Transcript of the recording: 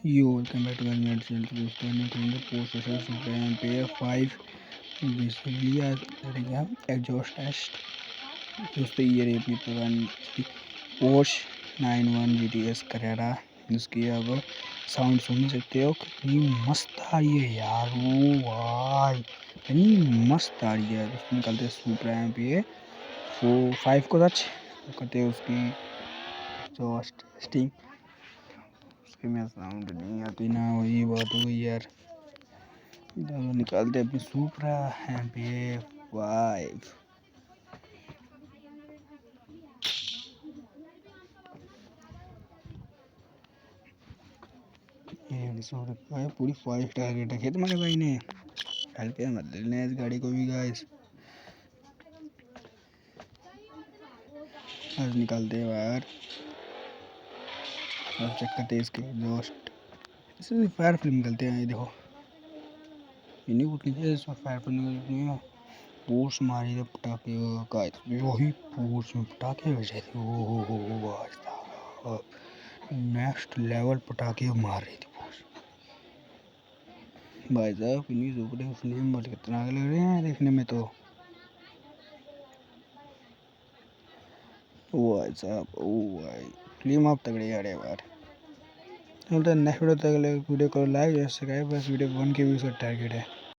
Yo welcome back to my channel. दोस्तों मैं करेंगे प्रोसेसर सुपर एम्पियर 5 बेसिकली आज करेंगे हम एग्जॉस्ट टेस्ट। दोस्तों ये रही अपनी पुरानी पोर्श 91 GTS करेरा, जिसकी अब साउंड सुन सकते हो। कितनी मस्त आ रही है यार, वो भाई इतनी मस्त आ रही है। दोस्तों निकलते हैं सुपर एम्पियर 5 को टच करते हैं उसकी एग्जॉस्ट टेस्टिंग। उसके में साउंड नहीं आती ना, वही बात हो गई यार। निकालते अपनी सुपरा एम्पियर 5। ये पूरी 5 स्टार रेट है तुम्हारे भाई ने। हल्के मत लेना इस गाड़ी को भी गाइस। आज निकालते हैं बाहर और चेक करते हैं इसके एग्जॉस्ट। इससे फायर फिल्म निकलते हैं। ये देखो ये नहीं उठनी चाहिए, इसमें फायर फिल्म निकलनी है। पोर्स मारी थे पटाखे गाइस, वही पोर्स में पटाखे बजे थे। ओ भाई साहब नेक्स्ट लेवल पटाखे मार रही थी पोर्स भाई साहब। इन्हीं सुपर फिल्म बोल कितना आगे लग रहे हैं देखने में तो। ओ भाई साहब, ओ भाई फिल्म आप तगड़े आ रहे यार। चलते नेक्स्ट वीडियो तक, वीडियो को लाइक सब्सक्राइब, बस वीडियो 1 के व्यूज का टारगेट है।